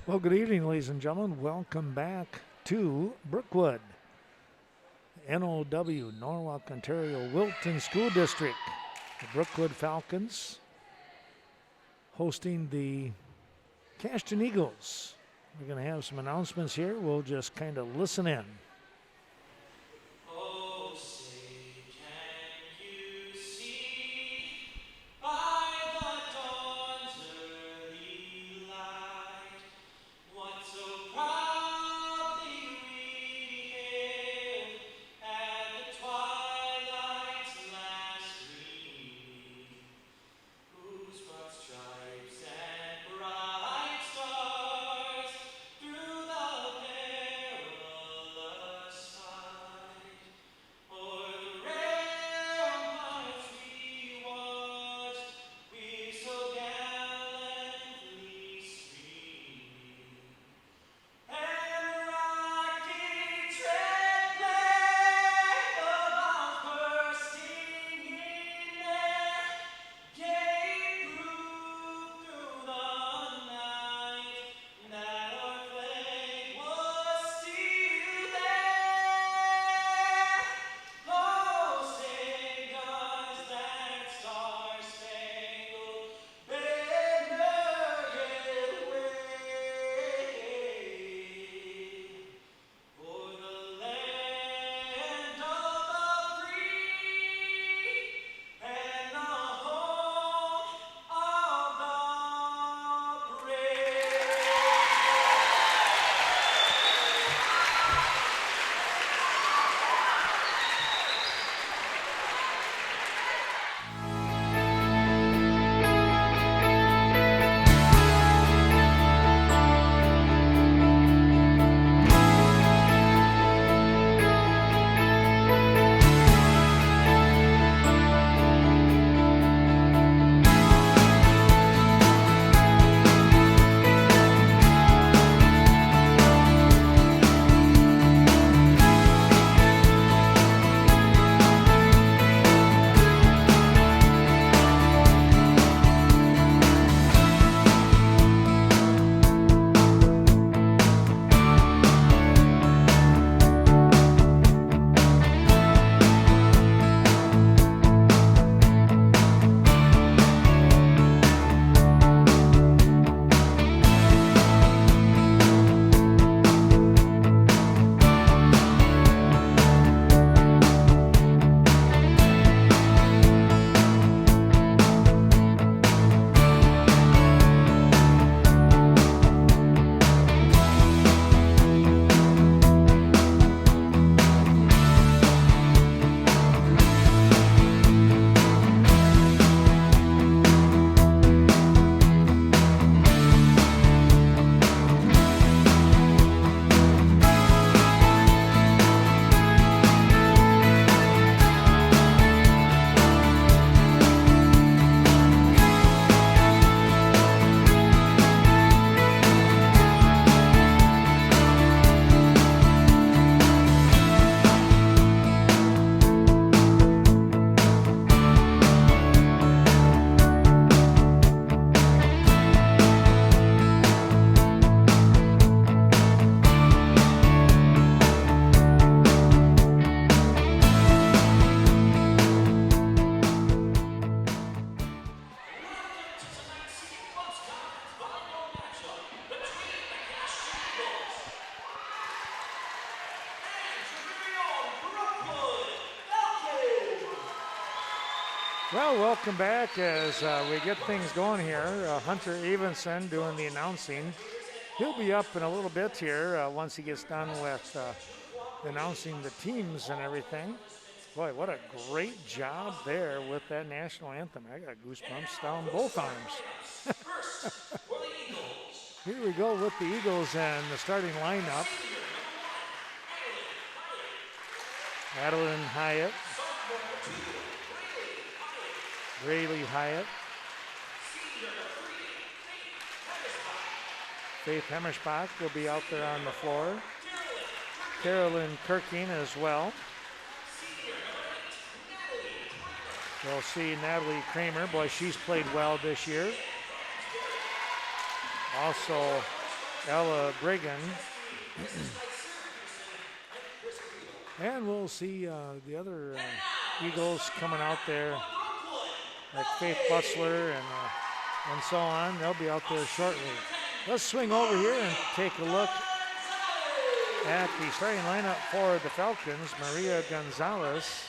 Well, good evening, ladies and gentlemen. Welcome back to Brookwood, NOW, Norwalk, Ontario, Wilton School District. The Brookwood Falcons hosting the Cashton Eagles. We're going to have some announcements here. We'll just kind of listen in. Oh, say, can you see by the dawn's early light what so proudly we hailed at the twilight's last gleaming, whose broad stripes and bright stars through the perilous fight o'er the ramparts we watched, we so gallantly streaming, and the rocket's red flame above bursting in air gave proof through the night that our flag was still there. Oh, say does that star-spangled banner yet wave for the land of the free and the home of the brave. Welcome to tonight's Scenic Bluffs Conference volleyball matchup between the Cashton Eagles and your very own Brookwood Falcons. Well, welcome back as we get things going here. Hunter Avenson doing the announcing. He'll be up in a little bit here once he gets done with announcing the teams and everything. Boy, what a great job there with that national anthem. I got goosebumps down both arms. First, for the Eagles, Here we go with the Eagles and the starting lineup. Adeline Hyatt, Rayleigh Hyatt, Faith Hemmersbach will be out there on the floor. Carolyn Kirking as well. We'll see Natalie Kramer. Boy, she's played well this year. Also, Ella Brigham. And we'll see the other Eagles coming out there, like Faith Butzler and so on. They'll be out there shortly. Let's swing over here and take a look at the starting lineup for the Falcons. Maria Gonzalez,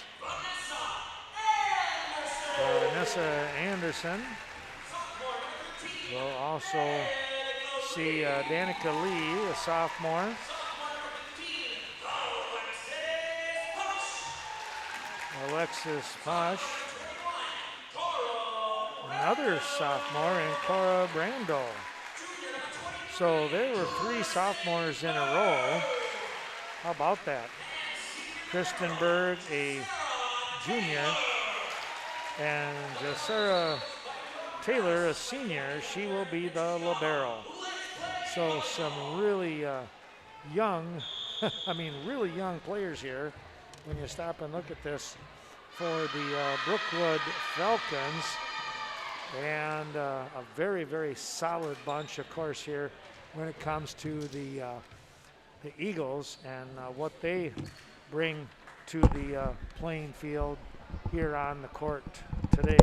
Vanessa Anderson. We'll also see Danica Lee, a sophomore. Alexis Posh, another sophomore, and Cora Brando. So there were 3 sophomores in a row. How about that? Kristen Berg, a junior, and Sarah Taylor, a senior. She will be the libero. So some really young, really young players here when you stop and look at this for the Brookwood Falcons. And a very, very solid bunch, of course, here when it comes to the Eagles and what they bring to the playing field here on the court today.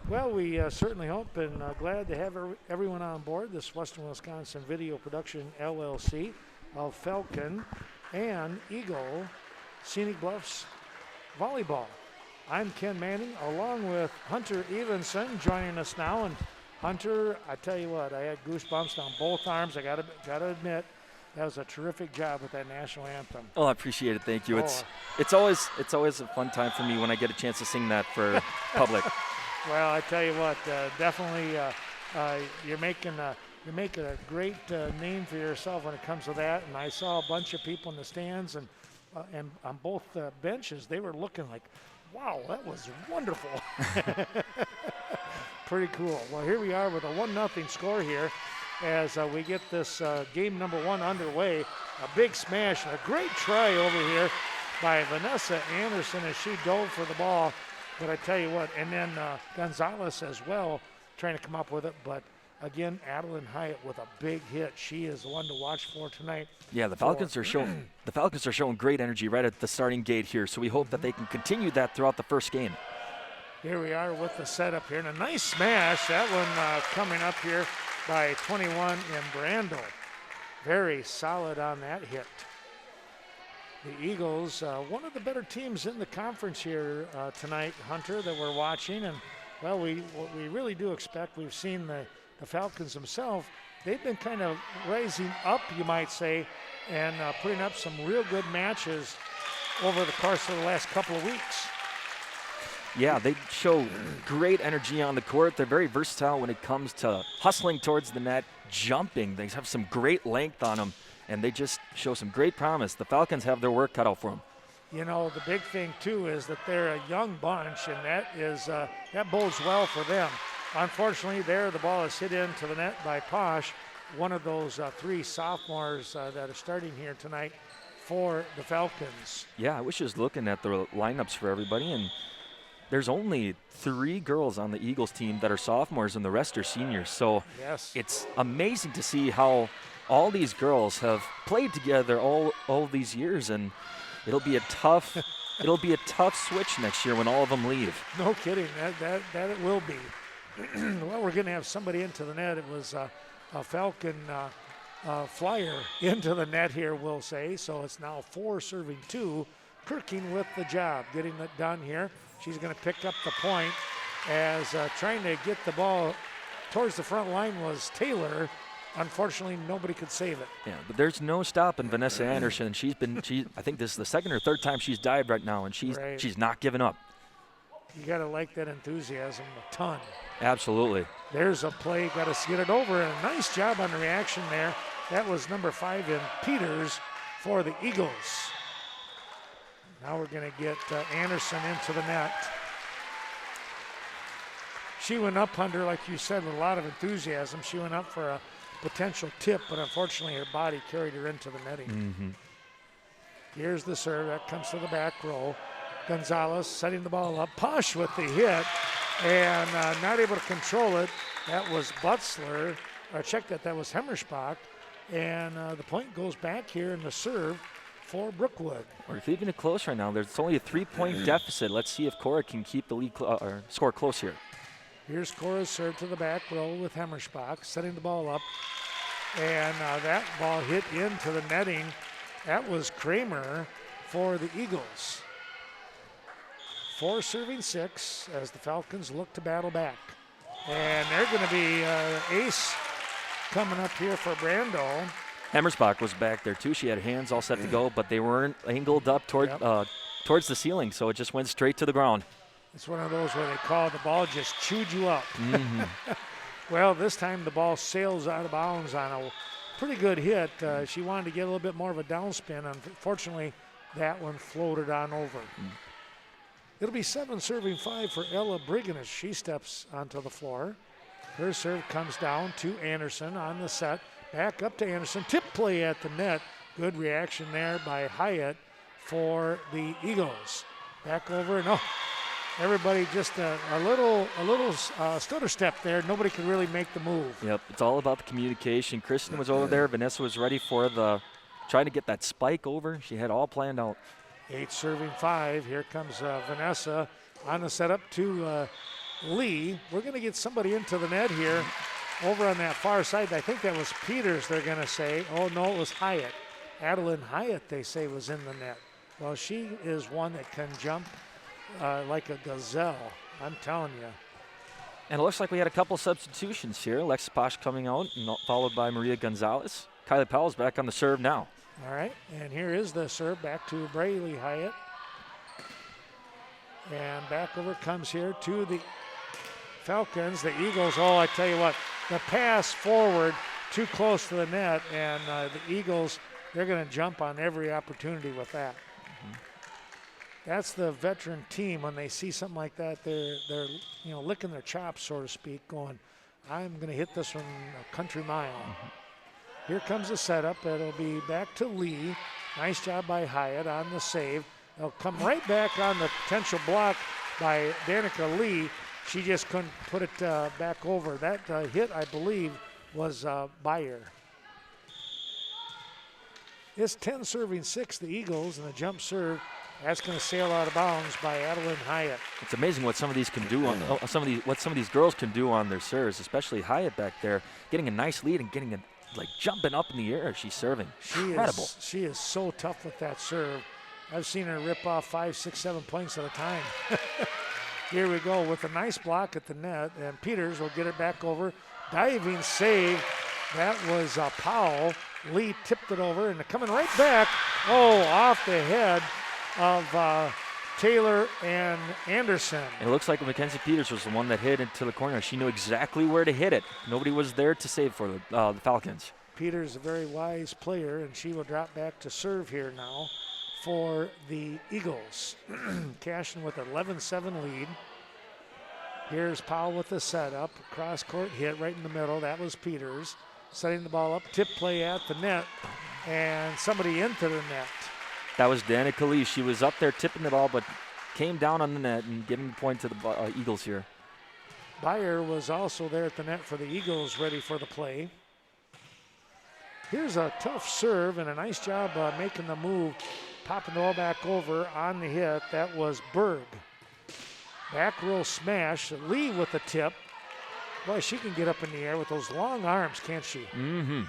Well, we certainly hope and glad to have everyone on board this Western Wisconsin Video Production LLC of Falcon and Eagle Scenic Bluffs Volleyball. I'm Ken Manning along with Hunter Evenson joining us now. And Hunter, I tell you what, I had goosebumps down both arms. I gotta admit, that was a terrific job with that national anthem. Oh, I appreciate it. Thank you. It's always a fun time for me when I get a chance to sing that for public. Well, I tell you what, definitely you're making a great name for yourself when it comes to that. And I saw a bunch of people in the stands and on both benches, they were looking like, wow, that was wonderful. Pretty cool. Well, here we are with a 1-0 score here as we get this game number 1 underway. A big smash and a great try over here by Vanessa Anderson as she dove for the ball. But I tell you what, and then Gonzalez as well trying to come up with it. But again, Adeline Hyatt with a big hit. She is the one to watch for tonight. Yeah, the Falcons are showing great energy right at the starting gate here. So we hope that they can continue that throughout the first game. Here we are with the setup here, and a nice smash. That one coming up here by 21 in Brando. Very solid on that hit. The Eagles, one of the better teams in the conference here tonight, Hunter, that we're watching. And, well, what we really do expect, we've seen the Falcons themselves, they've been kind of rising up, you might say, and putting up some real good matches over the course of the last couple of weeks. Yeah, they show great energy on the court. They're very versatile when it comes to hustling towards the net, jumping. They have some great length on them, and they just show some great promise. The Falcons have their work cut out for them. You know, the big thing, too, is that they're a young bunch, and that bodes well for them. Unfortunately, the ball is hit into the net by Posh, one of those 3 sophomores that are starting here tonight for the Falcons. Yeah, I was just looking at the lineups for everybody, and there's only 3 girls on the Eagles team that are sophomores, and the rest are seniors. So yes, it's amazing to see how all these girls have played together all these years, and it'll be a tough switch next year when all of them leave. No kidding, that it will be. Well, we're going to have somebody into the net. It was a Falcon flyer into the net here, we'll say. So it's now 4 serving 2. Kirking with the job, getting it done here. She's going to pick up the point as trying to get the ball towards the front line was Taylor. Unfortunately, nobody could save it. Yeah, but there's no stopping Vanessa Anderson. I think this is the second or third time she's dived right now, and she's not giving up. You got to like that enthusiasm a ton. Absolutely. There's a play, got to get it over, and a nice job on the reaction there. That was number 5 in Peters for the Eagles. Now we're going to get Anderson into the net. She went up under, like you said, with a lot of enthusiasm. She went up for a potential tip, but unfortunately her body carried her into the netting. Mm-hmm. Here's the serve. That comes to the back row. Gonzalez setting the ball up. Posh with the hit and not able to control it. That was Butzler. That was Hemmerspach. And the point goes back here in the serve for Brookwood. We're keeping it close right now. There's only a 3-point deficit. Let's see if Cora can keep the lead or score close here. Here's Cora's serve to the back row with Hemmersbach, setting the ball up. And that ball hit into the netting. That was Kramer for the Eagles. 4 serving 6 as the Falcons look to battle back. And they're going to be ace coming up here for Brando. Hemmersbach was back there too. She had hands all set to go, but they weren't angled up toward towards the ceiling, so it just went straight to the ground. It's one of those where they call the ball just chewed you up. Well, this time the ball sails out of bounds on a pretty good hit. She wanted to get a little bit more of a downspin. Unfortunately, that one floated on over. It'll be 7 serving 5 for Ella Briggan as she steps onto the floor. Her serve comes down to Anderson on the set. Back up to Anderson. Tip play at the net. Good reaction there by Hyatt for the Eagles. Back over and everybody just a little stutter step there. Nobody could really make the move. Yep, it's all about the communication. Kristen was over there. Vanessa was ready for trying to get that spike over. She had all planned out. 8 serving 5. Here comes Vanessa on the setup to Lee. We're going to get somebody into the net here over on that far side. I think that was Peters, they're going to say. Oh, no, it was Hyatt. Adeline Hyatt, they say, was in the net. Well, she is one that can jump like a gazelle. I'm telling you. And it looks like we had a couple substitutions here. Alexis Posh coming out, followed by Maria Gonzalez. Kylie Powell's back on the serve now. All right, and here is the serve back to Braylee Hyatt. And back over comes here to the Falcons. The Eagles, oh, I tell you what, the pass forward too close to the net, and the Eagles, they're going to jump on every opportunity with that. That's the veteran team. When they see something like that, they're licking their chops, so to speak, going, I'm going to hit this one a country mile. Here comes the setup. It'll be back to Lee. Nice job by Hyatt on the save. They'll come right back on the potential block by Danica Lee. She just couldn't put it back over. That hit, I believe, was Beyer. It's 10 serving 6, the Eagles, and the jump serve. That's going to sail out of bounds by Adeline Hyatt. It's amazing what some of these can do on some of these girls can do on their serves, especially Hyatt back there, getting a nice lead and getting jumping up in the air as she's serving. Incredible. She is so tough with that serve. I've seen her rip off 5, 6, 7 points at a time. Here we go with a nice block at the net, and Peters will get it back over. Diving save. That was Powell. Lee tipped it over, and coming right back. Oh, off the head of Taylor and Anderson. And it looks like Mackenzie Peters was the one that hit into the corner. She knew exactly where to hit it. Nobody was there to save for the Falcons. Peters is a very wise player, and she will drop back to serve here now for the Eagles. Cashton with an 11-7 lead. Here's Powell with the setup. Cross-court hit right in the middle. That was Peters. Setting the ball up. Tip play at the net. And somebody into the net. That was Danica Lee. She was up there tipping the ball, but came down on the net and giving the point to the Eagles here. Beyer was also there at the net for the Eagles, ready for the play. Here's a tough serve and a nice job making the move, popping the ball back over on the hit. That was Berg. Back row smash. Lee with the tip. Boy, she can get up in the air with those long arms, can't she? Mm-hmm.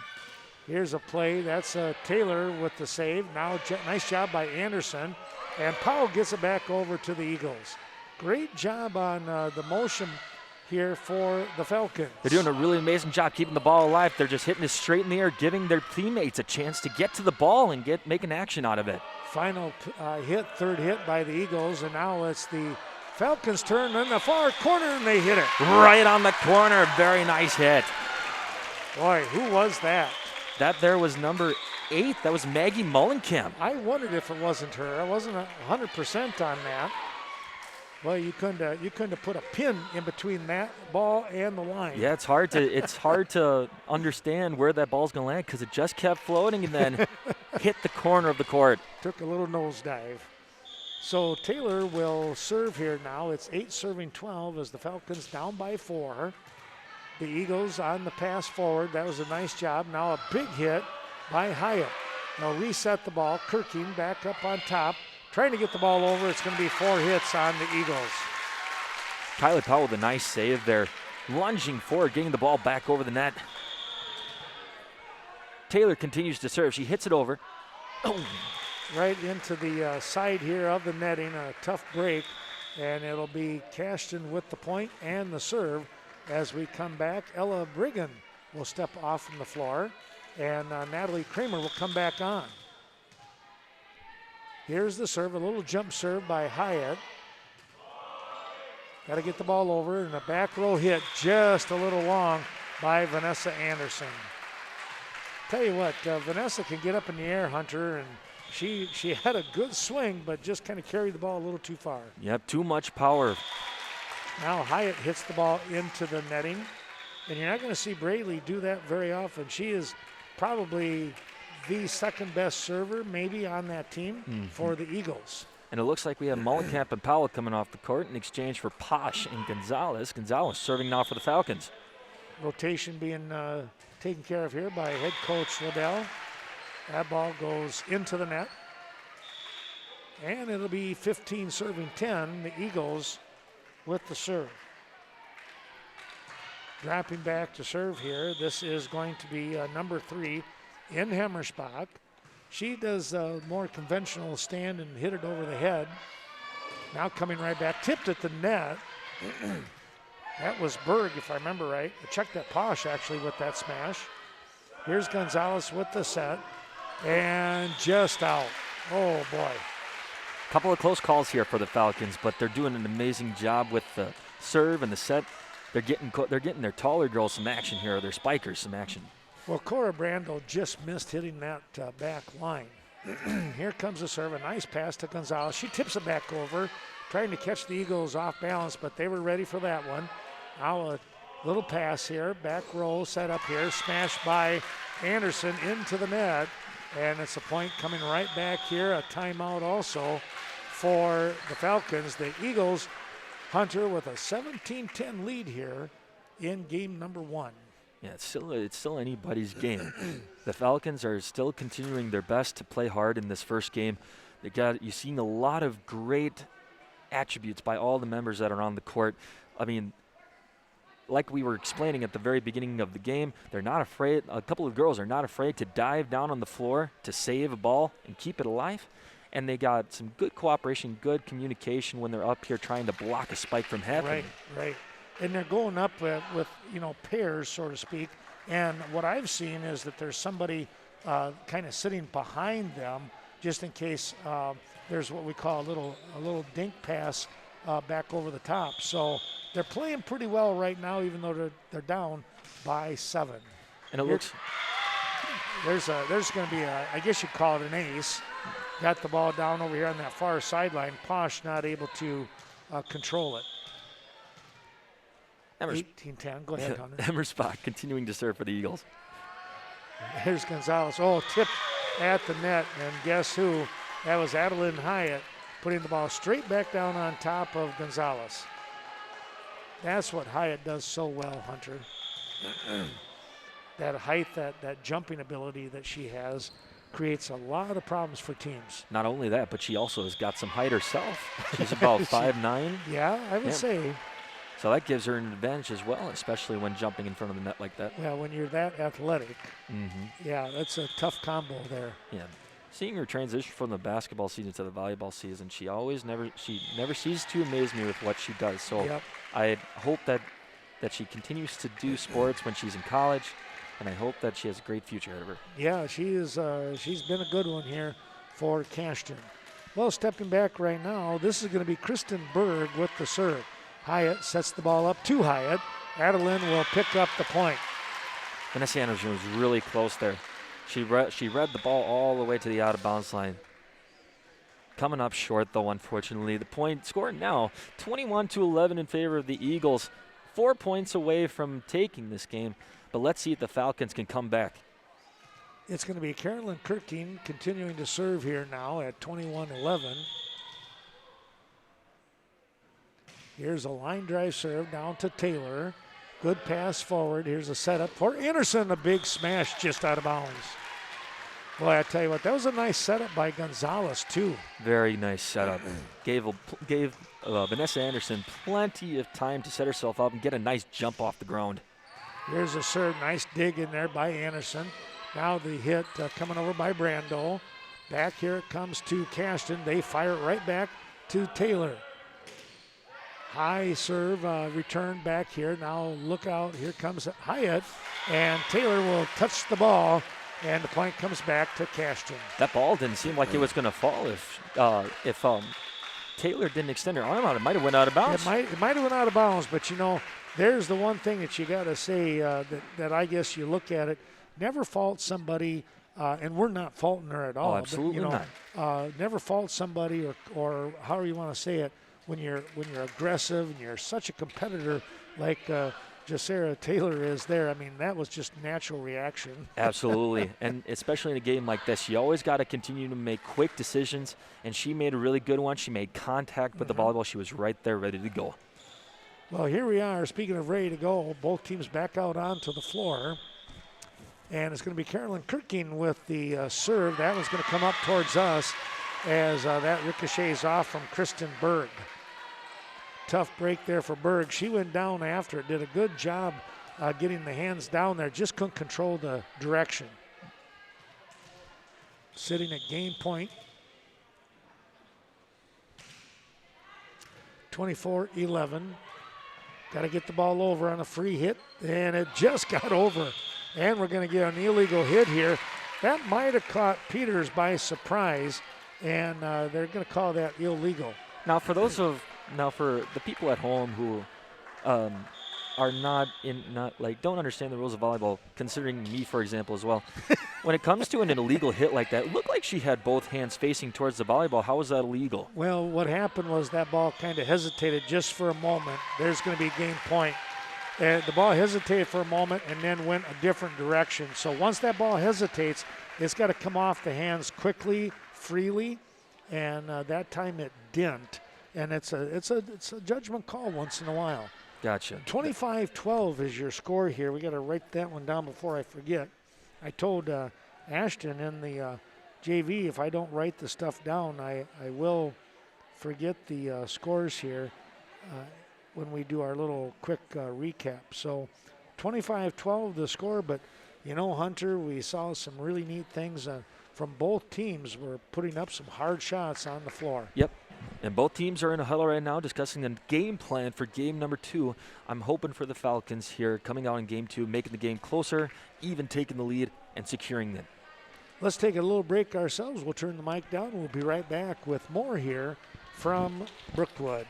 Here's a play. That's Taylor with the save. Now, nice job by Anderson. And Powell gets it back over to the Eagles. Great job on the motion here for the Falcons. They're doing a really amazing job keeping the ball alive. They're just hitting it straight in the air, giving their teammates a chance to get to the ball and make an action out of it. Final hit, third hit by the Eagles, and now it's the Falcons' turn in the far corner, and they hit it. Right on the corner. Very nice hit. Boy, who was that? That there was number 8. That was Maggie Mullenkamp. I wondered if it wasn't her. I wasn't 100% on that. Well, you couldn't have put a pin in between that ball and the line. Yeah, it's hard to understand where that ball's going to land because it just kept floating and then hit the corner of the court. Took a little nosedive. So Taylor will serve here now. It's 8 serving 12 as the Falcons down by 4. the Eagles on the pass forward. That was a nice job. Now a big hit by Hyatt. They'll reset the ball. Kirking back up on top, trying to get the ball over. It's going to be 4 hits on the Eagles. Kylie Powell with a nice save there. Lunging forward, getting the ball back over the net. Taylor continues to serve. She hits it over. Oh. Right into the side here of the netting. A tough break. And it'll be Cashton with the point and the serve. As we come back, Ella Brigham will step off from the floor. And Natalie Kramer will come back on. Here's the serve. A little jump serve by Hyatt. Got to get the ball over, and a back row hit just a little long by Vanessa Anderson. Tell you what, Vanessa can get up in the air, Hunter, and she had a good swing, but just kind of carried the ball a little too far. Yep, too much power. Now Hyatt hits the ball into the netting, and you're not going to see Braley do that very often. She is probably the second best server maybe on that team for the Eagles. And it looks like we have Mullenkamp and Powell coming off the court in exchange for Posh and Gonzalez. Gonzalez serving now for the Falcons. Rotation being taken care of here by head coach Liddell. That ball goes into the net. And it'll be 15 serving 10, the Eagles with the serve. Dropping back to serve here. This is going to be number 3 in Hemmersbach. She does a more conventional stand and hit it over the head. Now coming right back, tipped at the net. That was Berg, if I remember right. I checked that Posh actually with that smash. Here's Gonzalez with the set, and just out. Oh boy. Couple of close calls here for the Falcons, but they're doing an amazing job with the serve and the set. They're getting their taller girls some action here, or their spikers some action. Well, Cora Brando just missed hitting that back line. Here comes the serve, a nice pass to Gonzalez. She tips it back over, trying to catch the Eagles off balance, but they were ready for that one. Now a little pass here, back row set up here, smashed by Anderson into the net, and it's a point coming right back here, a timeout also for the Falcons. The Eagles, Hunter, with a 17-10 lead here in game number 1. Yeah, it's still anybody's game. The Falcons are still continuing their best to play hard in this first game. You're seeing a lot of great attributes by all the members that are on the court. I mean, like we were explaining at the very beginning of the game, they're not afraid. A couple of girls are not afraid to dive down on the floor to save a ball and keep it alive. And they got some good cooperation, good communication when they're up here trying to block a spike from happening. Right. And they're going up with pairs, so to speak. And what I've seen is that there's somebody kind of sitting behind them just in case there's what we call a little dink pass back over the top. So they're playing pretty well right now, even though they're down by 7. And it looks there's going to be I guess you'd call it an ace. Got the ball down over here on that far sideline. Posh not able to control it. 18-10. Go ahead, Hunter. Hemmersbach continuing to serve for the Eagles. Here's Gonzalez. Oh, tipped at the net. And guess who? That was Adeline Hyatt putting the ball straight back down on top of Gonzalez. That's what Hyatt does so well, Hunter. That height, that jumping ability that she has creates a lot of problems for teams. Not only that, but she also has got some height herself. She's about 5'9". Yeah, I would say. So that gives her an advantage as well, especially when jumping in front of the net like that. Yeah, when you're that athletic, yeah, that's a tough combo there. Yeah, seeing her transition from the basketball season to the volleyball season, she never ceases to amaze me with what she does. So I hope that she continues to do sports when she's in college, and I hope that she has a great future ahead of her. Yeah, she is. She's been a good one here for Cashton. Well, stepping back right now, this is going to be Kristen Berg with the serve. Hyatt sets the ball up to Hyatt. Adeline will pick up the point. Vanessa Anderson was really close there. She read the ball all the way to the out-of-bounds line. Coming up short, though, unfortunately. The point scored now, 21-11 in favor of the Eagles. 4 points away from taking this game, but let's see if the Falcons can come back. It's going to be Carolyn Kirking continuing to serve here now at 21-11. Here's a line drive serve down to Taylor. Good pass forward. Here's a setup for Anderson. A big smash just out of bounds. Boy, I tell you what, that was a nice setup by Gonzalez, too. Very nice setup. Gave Vanessa Anderson plenty of time to set herself up and get a nice jump off the ground. Here's a serve. Nice dig in there by Anderson. Now the hit coming over by Brando. Back here it comes to Cashton. They fire it right back to Taylor. High serve return back here. Now look out. Here comes Hyatt. And Taylor will touch the ball. And the point comes back to Cashton. That ball didn't seem like it was going to fall if Taylor didn't extend her arm out. It might have went out of bounds. It might have went out of bounds, but you know, there's the one thing that you got to say that I guess you look at it. Never fault somebody, and we're not faulting her at all. Oh, absolutely not. Never fault somebody, or however you want to say it, when you're aggressive and you're such a competitor like Jacera Taylor is there. I mean, that was just natural reaction. Absolutely, and especially in a game like this, you always got to continue to make quick decisions, and she made a really good one. She made contact with the volleyball. She was right there ready to go. Well, here we are. Speaking of ready to go, both teams back out onto the floor. And it's going to be Carolyn Kirking with the serve. That one's going to come up towards us as that ricochets off from Kristen Berg. Tough break there for Berg. She went down after it, did a good job getting the hands down there, just couldn't control the direction. Sitting at game point. 24-11. Got to get the ball over on a free hit, and it just got over. And we're going to get an illegal hit here. That might have caught Peters by surprise, and they're going to call that illegal. Now, for the people at home who are don't understand the rules of volleyball, considering me, for example, as well, when it comes to an illegal hit like that, it looked like she had both hands facing towards the volleyball. How was that illegal? Well, what happened was that ball kind of hesitated just for a moment. There's going to be game point. The ball hesitated for a moment and then went a different direction. So once that ball hesitates, it's got to come off the hands quickly, freely, and that time it didn't. And it's a judgment call once in a while. Gotcha. 25-12 is your score here. We got to write that one down before I forget. I told Ashton in the JV, if I don't write the stuff down, I will forget the scores here when we do our little quick recap. So 25-12 the score, but you know, Hunter, we saw some really neat things from both teams. We're putting up some hard shots on the floor. Yep. And both teams are in a huddle right now discussing the game plan for game number 2. I'm hoping for the Falcons here coming out in game 2, making the game closer, even taking the lead and securing it. Let's take a little break ourselves. We'll turn the mic down. We'll be right back with more here from Brookwood.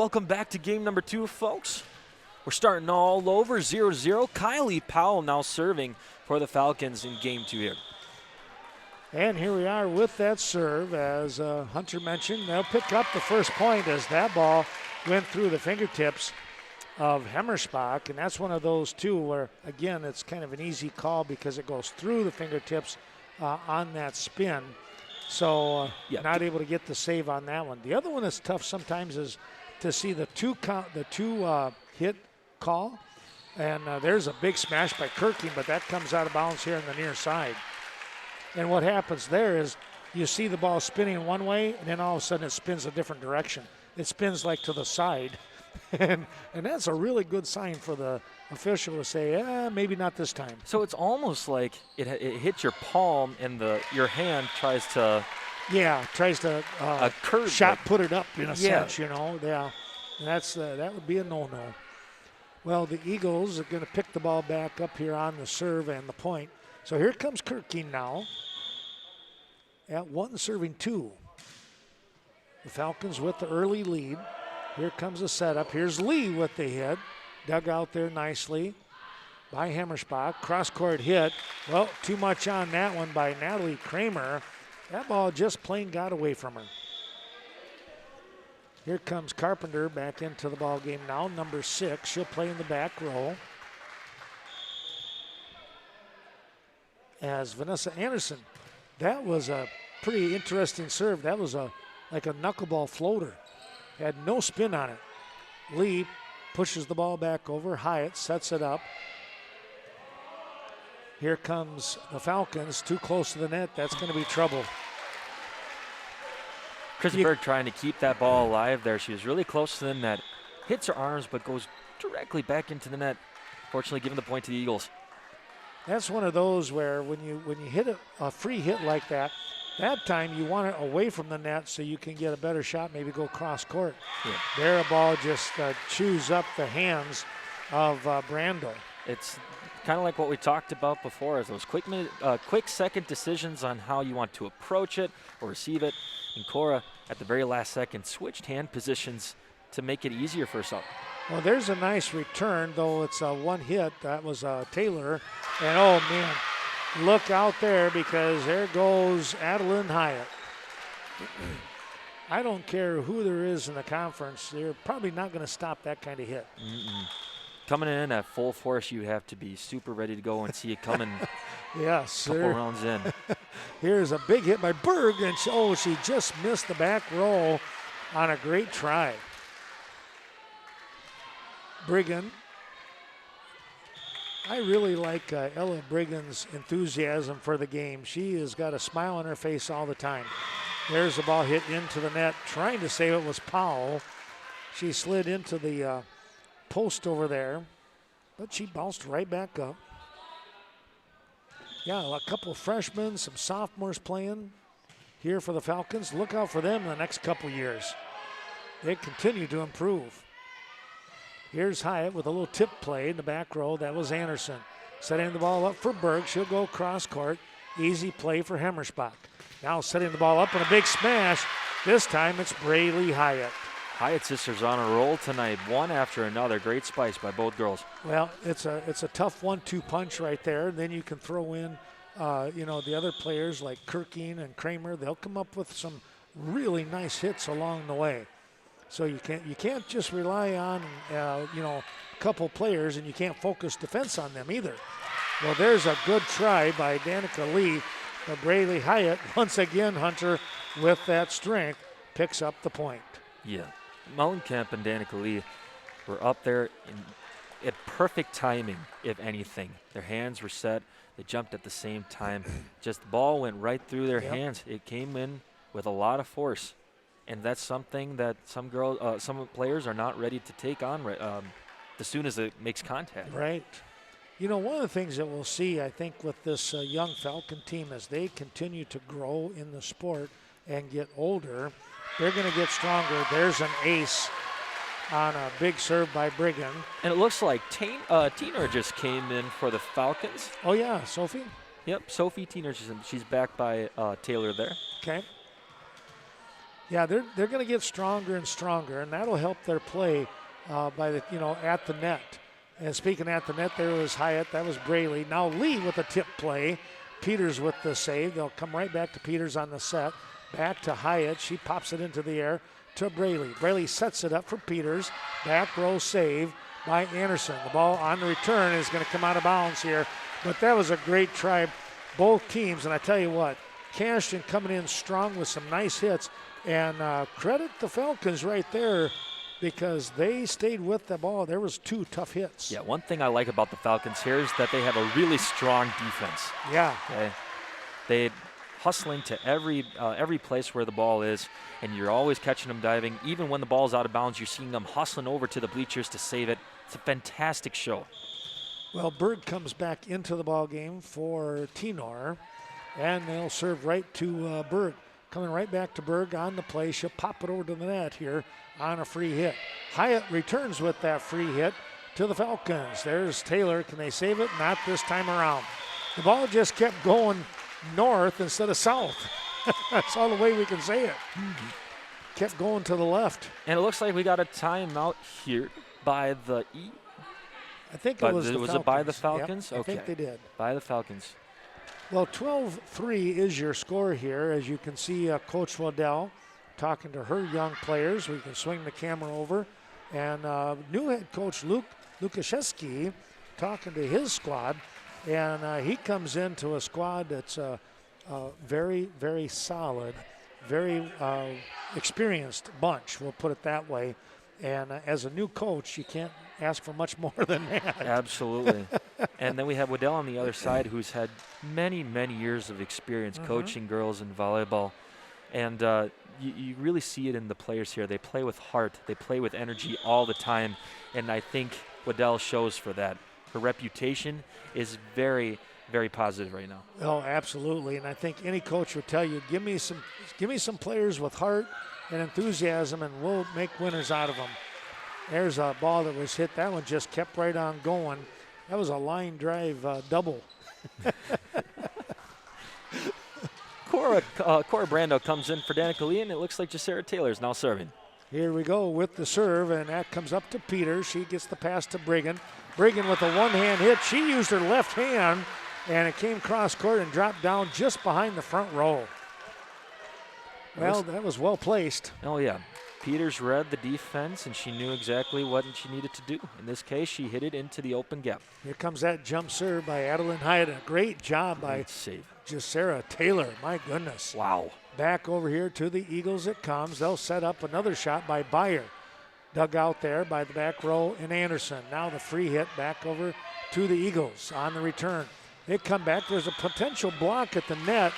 welcome back to game number 2, folks. We're starting all over, 0-0. Kylie Powell now serving for the Falcons in game 2 here. And here we are with that serve. As Hunter mentioned, they'll pick up the first point as that ball went through the fingertips of Hemmerspach. And that's one of those, too, where, again, it's kind of an easy call because it goes through the fingertips on that spin. So not able to get the save on that one. The other one that's tough sometimes is to see the two hit call. And there's a big smash by Kirking, but that comes out of bounds here on the near side. And what happens there is you see the ball spinning one way, and then all of a sudden it spins a different direction. It spins like to the side. and that's a really good sign for the official to say, maybe not this time. So it's almost like it hits your palm and your hand tries to... Yeah, tries to a curve shot put it up in a sense, you know. Yeah, and that would be a no-no. Well, the Eagles are going to pick the ball back up here on the serve and the point. So here comes Kirking now at 1 serving 2. The Falcons with the early lead. Here comes the setup. Here's Lee with the hit. Dug out there nicely by Hemmerspach. Cross-court hit. Well, too much on that one by Natalie Kramer. That ball just plain got away from her. Here comes Carpenter back into the ball game now, number 6. She'll play in the back row. As Vanessa Anderson, that was a pretty interesting serve. That was like a knuckleball floater. Had no spin on it. Lee pushes the ball back over. Hyatt sets it up. Here comes the Falcons, too close to the net. That's going to be trouble. Kristen Berg trying to keep that ball alive there. She was really close to the net. Hits her arms, but goes directly back into the net. Fortunately, giving the point to the Eagles. That's one of those where when you hit a free hit like that time you want it away from the net so you can get a better shot, maybe go cross court. Yeah. There a ball just chews up the hands of Brando. It's kind of like what we talked about before, is those quick second decisions on how you want to approach it or receive it. And Cora, at the very last second, switched hand positions to make it easier for herself. Well, there's a nice return, though it's one hit. That was Taylor. And, oh, man, look out there because there goes Adeline Hyatt. I don't care who there is in the conference. They're probably not going to stop that kind of hit. Coming in at full force, you have to be super ready to go and see it coming. Yes, a couple rounds in. Here's a big hit by Berg, and she just missed the back row on a great try. Brigham. I really like Ella Brigham's enthusiasm for the game. She has got a smile on her face all the time. There's the ball hit into the net. Trying to save it was Powell. She slid into the post over there, but she bounced right back up. Yeah, a couple of freshmen, some sophomores playing here for the Falcons. Look out for them in the next couple years. They continue to improve. Here's Hyatt with a little tip play in the back row. That was Anderson. Setting the ball up for Berg. She'll go cross court. Easy play for Hemmerspach. Now setting the ball up and a big smash. This time it's Braylee Hyatt. Hyatt sisters on a roll tonight, one after another. Great spice by both girls. Well, it's a tough 1-2 punch right there. Then you can throw in, the other players like Kirking and Kramer. They'll come up with some really nice hits along the way. So you can't just rely on a couple players, and you can't focus defense on them either. Well, there's a good try by Danica Lee, but Braylee Hyatt once again, Hunter, with that strength, picks up the point. Yeah, Mellencamp and Danica Lee were up there at perfect timing, if anything. Their hands were set. They jumped at the same time. Just the ball went right through their hands. It came in with a lot of force. And that's something that some players are not ready to take on as soon as it makes contact. Right. One of the things that we'll see, I think, with this young Falcon team as they continue to grow in the sport and get older, they're going to get stronger. There's an ace on a big serve by Brigham. And it looks like Tiener just came in for the Falcons. Oh, yeah, Sophie? Yep, Sophie Tiener. She's back by Taylor there. Okay. Yeah, they're going to get stronger and stronger, and that'll help their play by the at the net. And speaking at the net, there was Hyatt. That was Braley. Now Lee with a tip play. Peters with the save. They'll come right back to Peters on the set. Back to Hyatt. She pops it into the air to Braley. Braley sets it up for Peters. Back row save by Anderson. The ball on the return is going to come out of bounds here. But that was a great try, both teams. And I tell you what, Cashton coming in strong with some nice hits. And credit the Falcons right there because they stayed with the ball. There was 2 tough hits. Yeah, one thing I like about the Falcons here is that they have a really strong defense. Yeah. Okay? They hustling to every place where the ball is, and you're always catching them diving. Even when the ball's out of bounds, you're seeing them hustling over to the bleachers to save it. It's a fantastic show. Well, Berg comes back into the ball game for Tenor, and they'll serve right to Berg. Coming right back to Berg on the play. She'll pop it over to the net here on a free hit. Hyatt returns with that free hit to the Falcons. There's Taylor. Can they save it? Not this time around. The ball just kept going north instead of south. That's all the way we can say it. Kept going to the left. And it looks like we got a timeout here by the I think it was the Falcons. Was it by the Falcons? Yep, okay. I think they did. By the Falcons. Well, 12-3 is your score here. As you can see, Coach Waddell talking to her young players. We can swing the camera over. And new head coach Luke Lukaszewski talking to his squad. And he comes into a squad that's very, very solid, very experienced bunch, we'll put it that way. And as a new coach, you can't ask for much more than that. Absolutely. And then we have Waddell on the other side, who's had many, many years of experience coaching girls in volleyball. And you really see it in the players here. They play with heart. They play with energy all the time. And I think Waddell shows for that. Her reputation is very, very positive right now. Oh, absolutely. And I think any coach would tell you, give me some players with heart and enthusiasm, and we'll make winners out of them. There's a ball that was hit. That one just kept right on going. That was a line drive double. Cora Brando comes in for Danica Lee, and it looks like Jacera Taylor is now serving. Here we go with the serve, and that comes up to Peter. She gets the pass to Brigham. Brigham with a one-hand hit. She used her left hand, and it came cross court and dropped down just behind the front row. Well, that was well placed. Oh, yeah. Peters read the defense, and she knew exactly what she needed to do. In this case, she hit it into the open gap. Here comes that jump serve by Adeline Hyatt. A great job by Jacera Taylor. My goodness. Wow. Back over here to the Eagles it comes. They'll set up another shot by Byer. Dug out there by the back row in Anderson. Now the free hit back over to the Eagles on the return. They come back. There's a potential block at the net,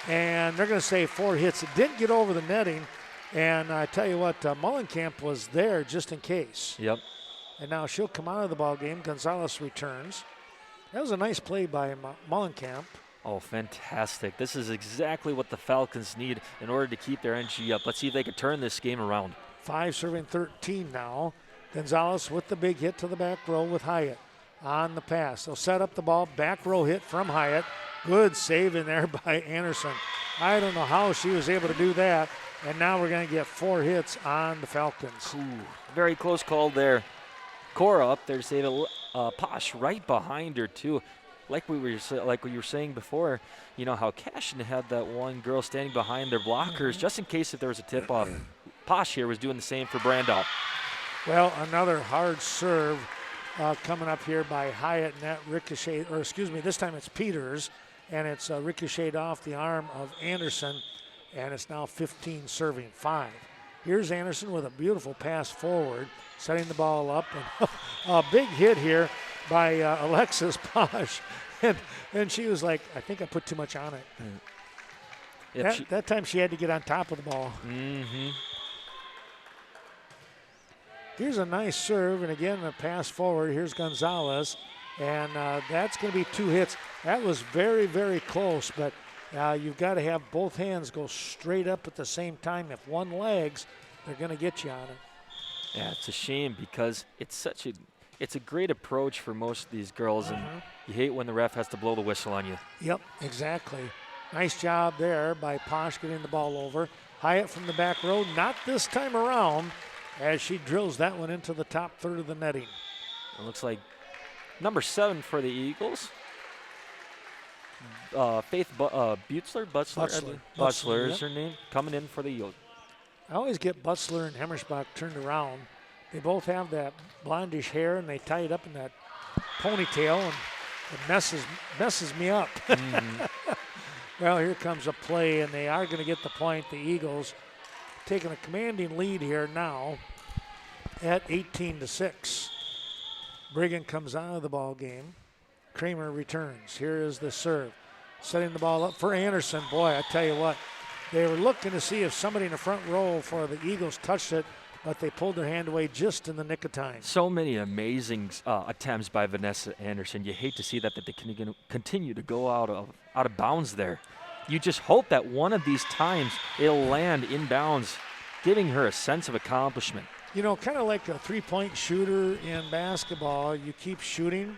and they're going to say 4 hits. It didn't get over the netting, and I tell you what, Mullenkamp was there just in case. Yep. And now she'll come out of the ball game. Gonzalez returns. That was a nice play by Mullenkamp. Oh, fantastic. This is exactly what the Falcons need in order to keep their energy up. Let's see if they can turn this game around. 5 serving 13 now. Gonzalez with the big hit to the back row with Hyatt on the pass. They'll set up the ball. Back row hit from Hyatt. Good save in there by Anderson. I don't know how she was able to do that. And now we're going to get 4 hits on the Falcons. Ooh, very close call there. Cora up there to save it. Posh right behind her, too. Like we were saying before, you know how Cashton had that one girl standing behind their blockers just in case if there was a tip-off. Posh here was doing the same for Brando. Well, another hard serve coming up here by Hyatt, and that ricochet, or excuse me, this time it's Peters, and it's ricocheted off the arm of Anderson, and it's now 15 serving 5. Here's Anderson with a beautiful pass forward, setting the ball up, and a big hit here by Alexis Posh, and she was like, I think I put too much on it. Yep, that time she had to get on top of the ball. Mm-hmm. Here's a nice serve, and again, a pass forward. Here's Gonzalez, and that's going to be 2 hits. That was very, very close, but you've got to have both hands go straight up at the same time. If one lags, they're going to get you on it. Yeah, it's a shame because it's a great approach for most of these girls, and you hate when the ref has to blow the whistle on you. Yep, exactly. Nice job there by Posh getting the ball over. Hyatt from the back row, not this time around, as she drills that one into the top third of the netting. It looks like number 7 for the Eagles. Faith Butzler is her name, coming in for the Eagles. I always get Butzler and Hemmersbach turned around. They both have that blondish hair, and they tie it up in that ponytail, and it messes me up. Well, here comes a play, and they are going to get the point. The Eagles taking a commanding lead here now at 18-6. Brigham comes out of the ball game. Kramer returns. Here is the serve. Setting the ball up for Anderson. Boy, I tell you what, they were looking to see if somebody in the front row for the Eagles touched it, but they pulled their hand away just in the nick of time. So many amazing attempts by Vanessa Anderson. You hate to see that they can continue to go out of bounds there. You just hope that one of these times it'll land inbounds, giving her a sense of accomplishment. You know, kind of like a three-point shooter in basketball. You keep shooting,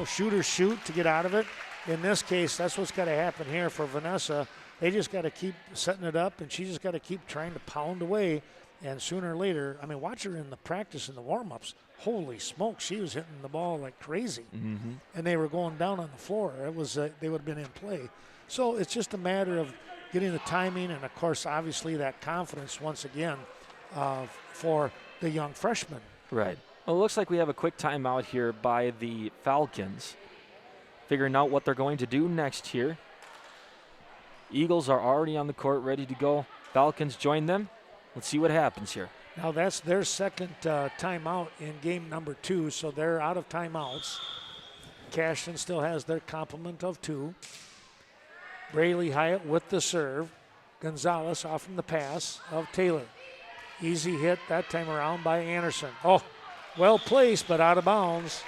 shoot or shoot to get out of it. In this case, that's what's got to happen here for Vanessa. They just got to keep setting it up, and she just got to keep trying to pound away. And sooner or later, I mean, watch her in the practice and the warm-ups. Holy smoke, she was hitting the ball like crazy. And they were going down on the floor. It was they would have been in play. So it's just a matter of getting the timing and, of course, obviously that confidence once again for the young freshman. Right. Well, it looks like we have a quick timeout here by the Falcons, figuring out what they're going to do next here. Eagles are already on the court, ready to go. Falcons join them. Let's see what happens here. Now that's their second timeout in game number 2, so they're out of timeouts. Cashton still has their complement of 2. Braylee Hyatt with the serve. Gonzalez off from the pass of Taylor. Easy hit that time around by Anderson. Oh, well placed, but out of bounds.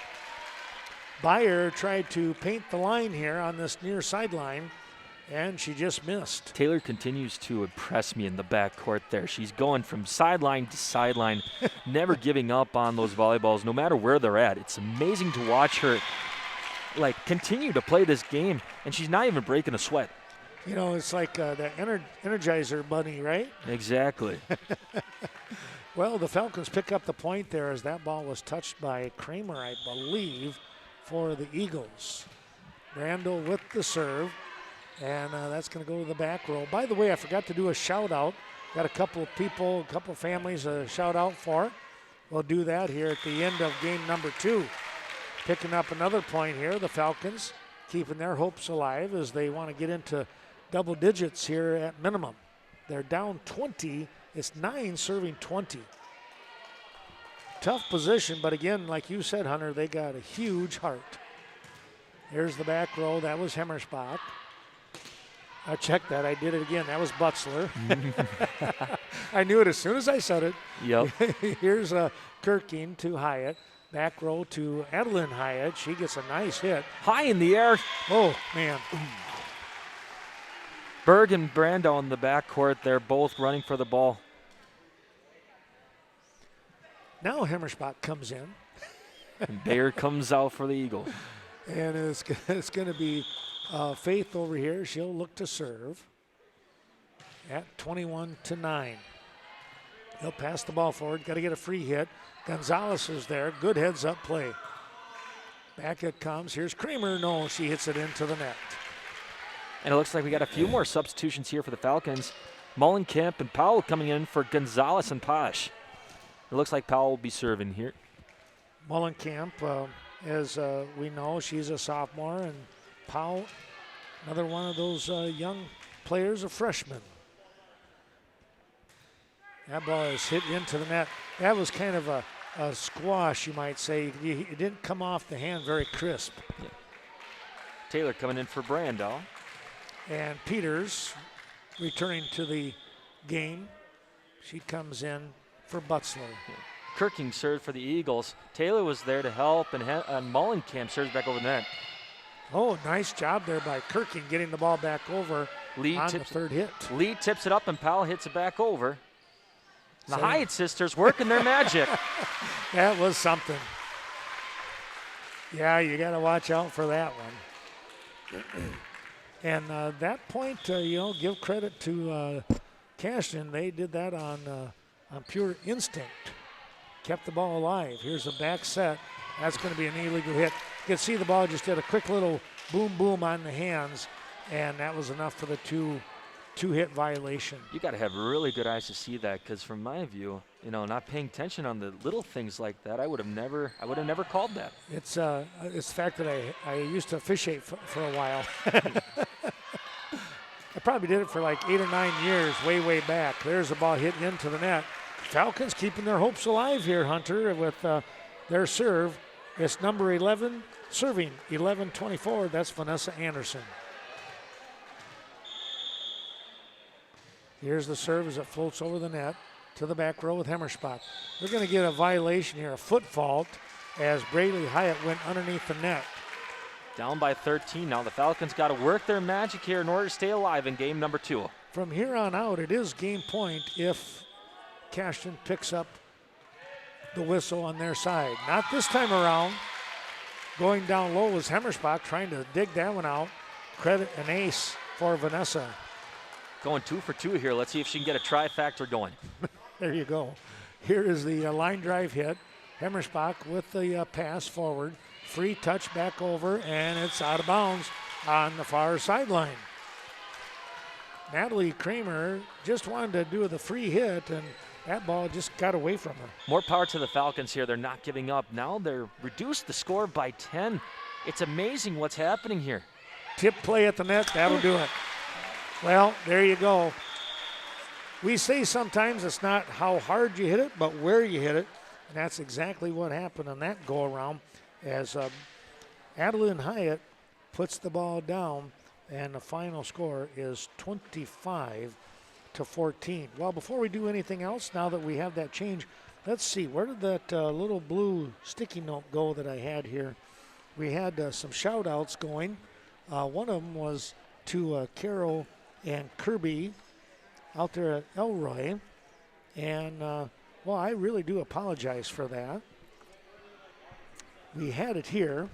Byer tried to paint the line here on this near sideline, and she just missed. Taylor continues to impress me in the backcourt there. She's going from sideline to sideline, never giving up on those volleyballs, no matter where they're at. It's amazing to watch her continue to play this game, and she's not even breaking a sweat. It's like the Energizer bunny, right? Exactly. Well, the Falcons pick up the point there as that ball was touched by Kramer, I believe, for the Eagles. Randall with the serve, and that's going to go to the back row. By the way, I forgot to do a shout-out. Got a couple of people, a couple of families a shout-out for. We'll do that here at the end of game number 2. Picking up another point here, the Falcons keeping their hopes alive as they want to get into double digits here at minimum. They're down 20. It's 9 serving 20. Tough position, but again, like you said, Hunter, they got a huge heart. Here's the back row. That was Hemmersbach. I checked that. I did it again. That was Butzler. I knew it as soon as I said it. Yep. Here's Kirking to Hyatt. Back row to Adeline Hyatt. She gets a nice hit. High in the air. Oh, man. Berg and Brando in the backcourt. They're both running for the ball. Now Hemmersbach comes in. And Bayer comes out for the Eagles. And it's going to be Faith over here. She'll look to serve at 21-9. He'll pass the ball forward. Got to get a free hit. Gonzalez is there. Good heads-up play. Back it comes. Here's Kramer. No, she hits it into the net. And it looks like we got a few more substitutions here for the Falcons. Mullenkamp and Powell coming in for Gonzalez and Posh. It looks like Powell will be serving here. Mullenkamp, as we know, she's a sophomore, and Powell, another one of those young players, a freshman. That ball is hit into the net. That was kind of a squash, you might say. It didn't come off the hand very crisp. Yeah. Taylor coming in for Brando. And Peters returning to the game. She comes in for Butzler. Yeah. Kirking served for the Eagles. Taylor was there to help, and Mullenkamp serves back over the net. Oh, nice job there by Kirking getting the ball back over on the third hit. Lee tips it up, and Powell hits it back over. The Hyatt sisters working their magic. That was something. Yeah, you got to watch out for that one. And that point, give credit to Cashton. They did that on pure instinct. Kept the ball alive. Here's a back set. That's going to be an illegal hit. You can see the ball just did a quick little boom, boom on the hands, and that was enough for the two-hit violation. You got to have really good eyes to see that, because from my view, not paying attention on the little things like that, I would have never called that. It's the fact that I used to officiate for a while. I probably did it for like 8 or 9 years, way back. There's the ball hit into the net. Falcons keeping their hopes alive here, Hunter, with their serve. It's number 11 serving, 11-24. That's Vanessa Anderson. Here's the serve as it floats over the net to the back row with Hemmerspach. They're going to get a violation here, a foot fault, as Braylee Hyatt went underneath the net. Down by 13 now. The Falcons got to work their magic here in order to stay alive in game number 2. From here on out, it is game point if Cashton picks up the whistle on their side. Not this time around. Going down low was Hemmerspach trying to dig that one out. Credit an ace for Vanessa. Going 2 for 2 here. Let's see if she can get a trifactor going. There you go. Here is the line drive hit. Hemmerspach with the pass forward. Free touch back over, and it's out of bounds on the far sideline. Natalie Kramer just wanted to do the free hit, and that ball just got away from her. More power to the Falcons here. They're not giving up. Now they're reduced the score by 10. It's amazing what's happening here. Tip play at the net, that'll do it. Well, there you go. We say sometimes it's not how hard you hit it, but where you hit it. And that's exactly what happened on that go-around as Adeline Hyatt puts the ball down, and the final score is 25-14. Well, before we do anything else, now that we have that change, let's see, where did that little blue sticky note go that I had here? We had some shout-outs going. One of them was to Carol and Kirby out there at Elroy. And, well, I really do apologize for that. We had it here.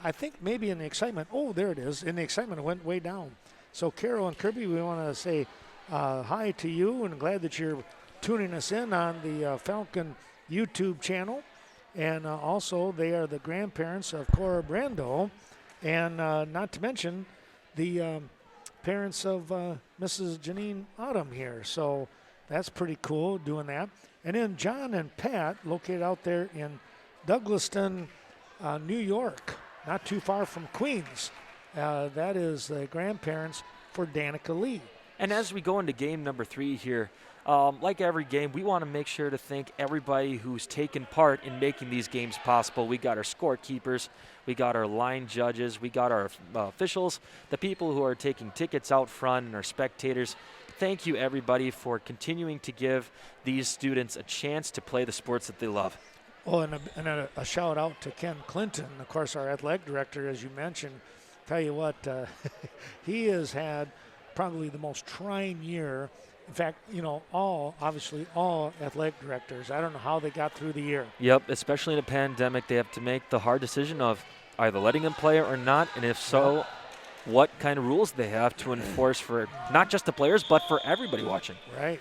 I think maybe in the excitement, oh, there it is. In the excitement, it went way down. So, Carol and Kirby, we want to say hi to you and glad that you're tuning us in on the Falcon YouTube channel. And also, they are the grandparents of Cora Brando. And not to mention the parents of Mrs. Janine Autumn here. So that's pretty cool doing that. And then John and Pat, located out there in Douglaston, New York, not too far from Queens. That is the grandparents for Danica Lee. And as we go into game number 3 here, like every game, we want to make sure to thank everybody who's taken part in making these games possible. We got our scorekeepers, we got our line judges, we got our officials, the people who are taking tickets out front, and our spectators. Thank you, everybody, for continuing to give these students a chance to play the sports that they love. Oh, and a shout out to Ken Clinton, of course, our athletic director, as you mentioned. Tell you what, he has had probably the most trying year. In fact, all athletic directors, I don't know how they got through the year. Yep, especially in a pandemic, they have to make the hard decision of either letting them play or not, and if so, what kind of rules they have to enforce for not just the players, but for everybody watching. Right.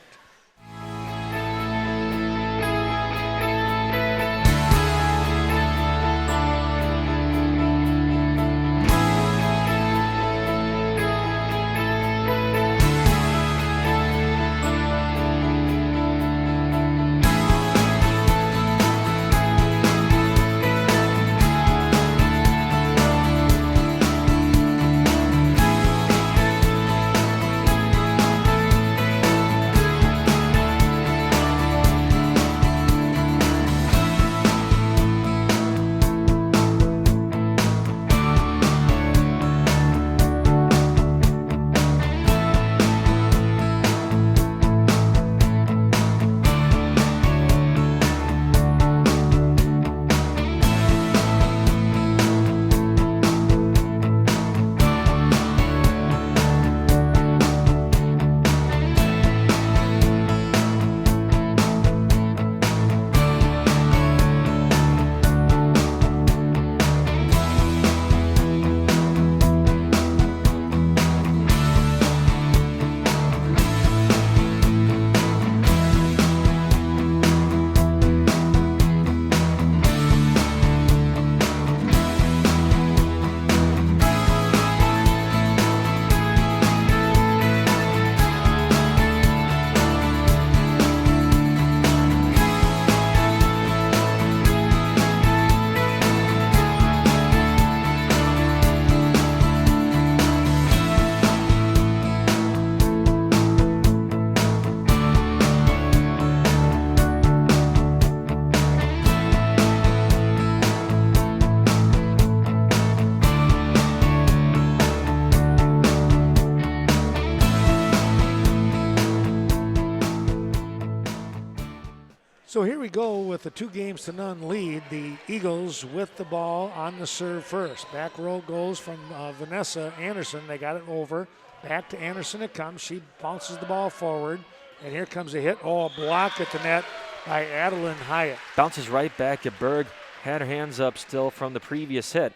So here we go with a 2-0 lead. The Eagles with the ball on the serve first. Back row goes from Vanessa Anderson. They got it over. Back to Anderson it comes. She bounces the ball forward. And here comes a hit. Oh, a block at the net by Adeline Hyatt. Bounces right back at Berg. Had her hands up still from the previous hit.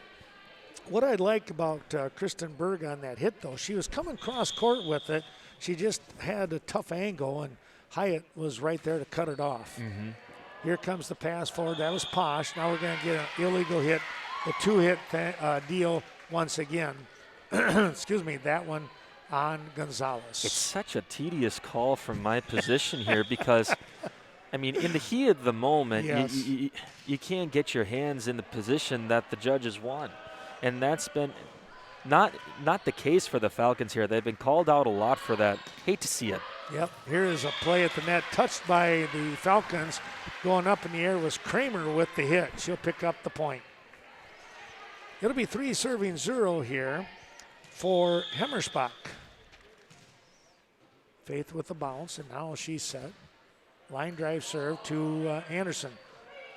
What I like about Kristen Berg on that hit, though, she was coming cross court with it. She just had a tough angle, and Hyatt was right there to cut it off. Mm-hmm. Here comes the pass forward. That was Posh. Now we're going to get an illegal hit, the 2-hit deal once again. Excuse me, that one on Gonzalez. It's such a tedious call from my position here because, I mean, in the heat of the moment, Yes. you can't get your hands in the position that the judges want. And that's been not the case for the Falcons here. They've been called out a lot for that. Hate to see it. Yep, here is a play at the net, touched by the Falcons. Going up in the air was Kramer with the hit. She'll pick up the point. It'll be 3-0 here for Hemmersbach. Faith with the bounce, and now she's set. Line drive serve to Anderson.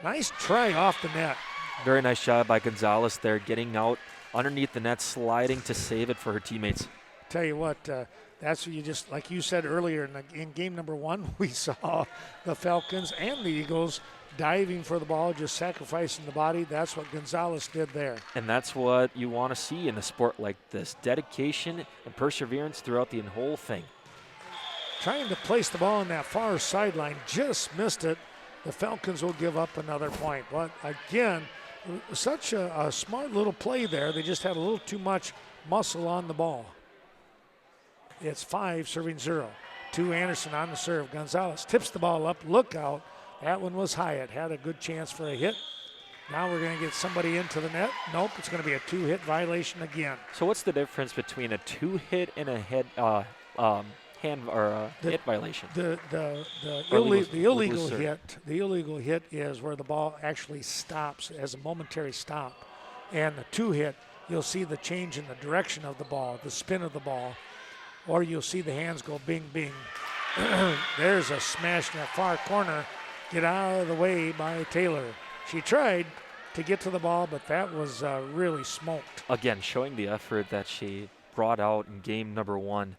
Nice try off the net. Very nice job by Gonzalez there, getting out underneath the net, sliding to save it for her teammates. Tell you what, that's what you just, like you said earlier in game number 1, we saw the Falcons and the Eagles diving for the ball, just sacrificing the body. That's what Gonzalez did there. And that's what you want to see in a sport like this, dedication and perseverance throughout the whole thing. Trying to place the ball on that far sideline, just missed it. The Falcons will give up another point. But again, such a smart little play there. They just had a little too much muscle on the ball. It's 5-0 to Anderson on the serve. Gonzalez tips the ball up. Look out. That one was Hyatt. Had a good chance for a hit. Now we're going to get somebody into the net. Nope, it's going to be a 2-hit violation again. So what's the difference between a 2-hit and a hit violation? The illegal hit is where the ball actually stops as a momentary stop. And the 2-hit, you'll see the change in the direction of the ball, the spin of the ball, or you'll see the hands go bing, bing. There's a smash in that far corner. Get out of the way by Taylor. She tried to get to the ball, but that was really smoked. Again, showing the effort that she brought out in game number 1.